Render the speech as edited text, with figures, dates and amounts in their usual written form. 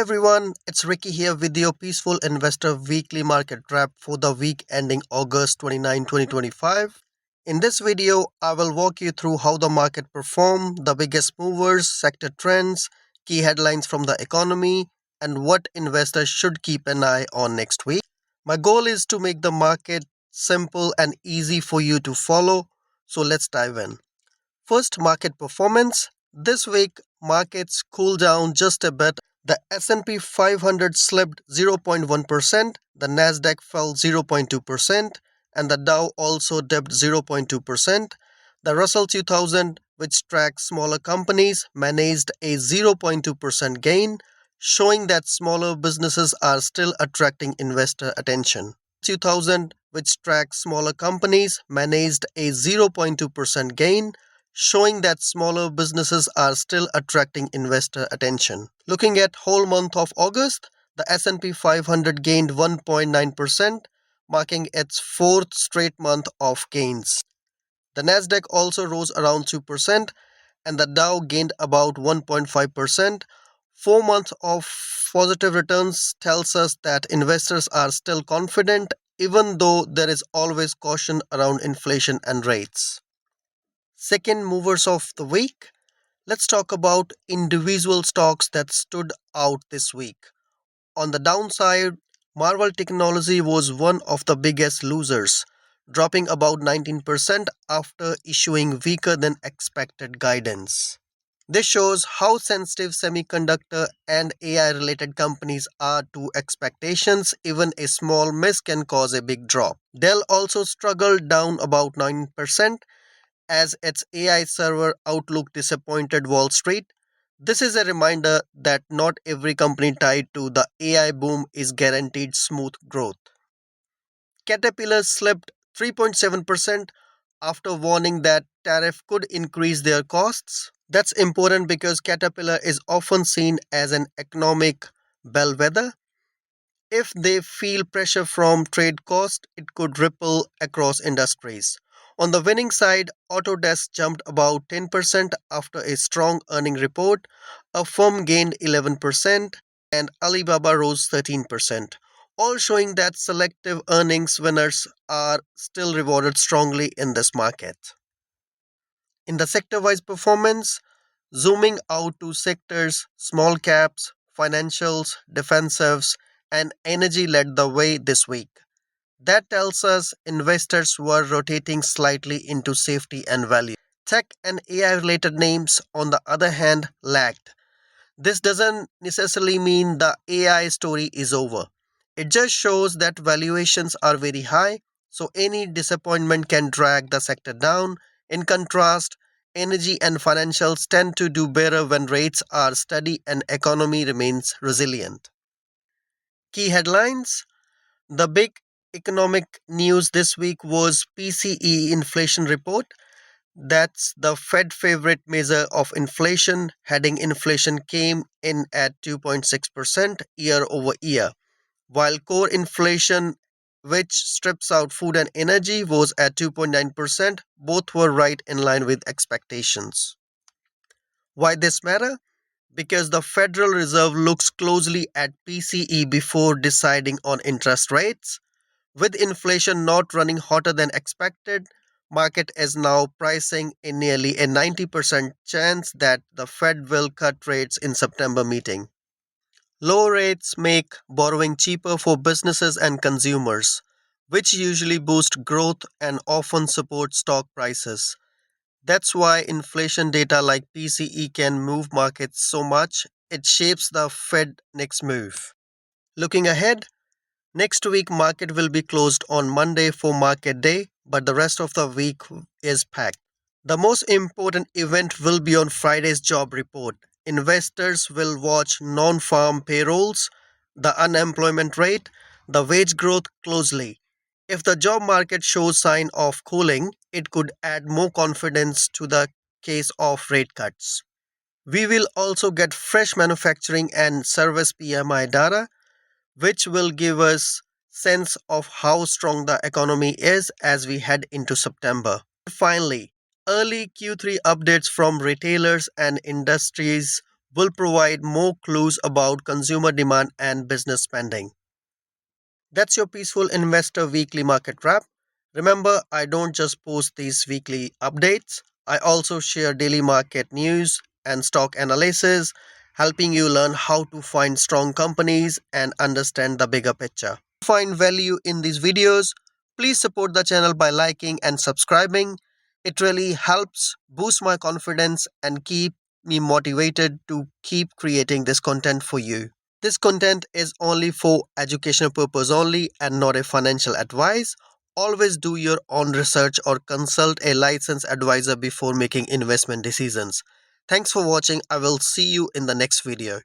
everyone, it's Ricky here with your Peaceful Investor Weekly Market Wrap for the week ending August 29, 2025. In this video, I will walk you through how the market performed, the biggest movers, sector trends, key headlines from the economy, and what investors should keep an eye on next week. My goal is to make the market simple and easy for you to follow, so let's dive in. First, market performance. This week, markets cooled down just a bit. The S&P 500 slipped 0.1%, the Nasdaq fell 0.2%, and the Dow also dipped 0.2%. The Russell 2000, which tracks smaller companies, managed a 0.2% gain, showing that smaller businesses are still attracting investor attention. 2000, which tracks smaller companies, managed a 0.2% gain, showing that smaller businesses are still attracting investor attention. Looking at whole month of August, the S&P 500 gained 1.9%, marking its fourth straight month of gains. The Nasdaq also rose around 2%, and the Dow gained about 1.5%. 4 months of positive returns tells us that investors are still confident, even though there is always caution around inflation and rates. Second, movers of the week. Let's talk about individual stocks that stood out this week. On the downside, Marvel Technology was one of the biggest losers, dropping about 19% after issuing weaker than expected guidance. This shows how sensitive semiconductor and AI related companies are to expectations. Even a small miss can cause a big drop. Dell also struggled, down about 9%. As its AI server outlook disappointed Wall Street. This is a reminder that not every company tied to the AI boom is guaranteed smooth growth. Caterpillar slipped 3.7% after warning that tariff could increase their costs. That's important because Caterpillar is often seen as an economic bellwether. If they feel pressure from trade cost, it could ripple across industries. On the winning side, Autodesk jumped about 10% after a strong earning report, Affirm gained 11%, and Alibaba rose 13%, all showing that selective earnings winners are still rewarded strongly in this market. In the sector-wise performance, zooming out to sectors, small caps, financials, defensives, and energy led the way this week. That tells us investors were rotating slightly into safety and value. Tech and AI related names, on the other hand, lagged. This doesn't necessarily mean the AI story is over. It just shows that valuations are very high, so any disappointment can drag the sector down. In contrast, energy and financials tend to do better when rates are steady and economy remains resilient. Key headlines. The big economic news this week was PCE inflation report. That's the Fed favorite measure of inflation. Heading inflation came in at 2.6% year over year, while core inflation, which strips out food and energy, was at 2.9%. Both were right in line with expectations. Why this matter? Because the Federal Reserve looks closely at PCE before deciding on interest rates. With inflation not running hotter than expected, market is now pricing in nearly a 90% chance that the Fed will cut rates in September meeting. Low rates make borrowing cheaper for businesses and consumers, which usually boost growth and often support stock prices. That's why inflation data like PCE can move markets so much. It shapes the Fed next move. Looking ahead, next week market will be closed on Monday for market day, but the rest of the week is packed. The most important event will be on Friday's job report. Investors will watch non-farm payrolls, the unemployment rate, the wage growth closely. If the job market shows sign of cooling, it could add more confidence to the case of rate cuts. We will also get fresh manufacturing and service PMI data, which will give us sense of how strong the economy is as we head into September. Finally, early Q3 updates from retailers and industries will provide more clues about consumer demand and business spending. That's your Peaceful Investor Weekly Market Wrap. Remember, I don't just post these weekly updates, I also share daily market news and stock analysis, helping you learn how to find strong companies and understand the bigger picture. If you find value in these videos, please support the channel by liking and subscribing. It really helps boost my confidence and keep me motivated to keep creating this content for you. This content is only for educational purpose only and not a financial advice. Always do your own research or consult a licensed advisor before making investment decisions. Thanks for watching. I will see you in the next video.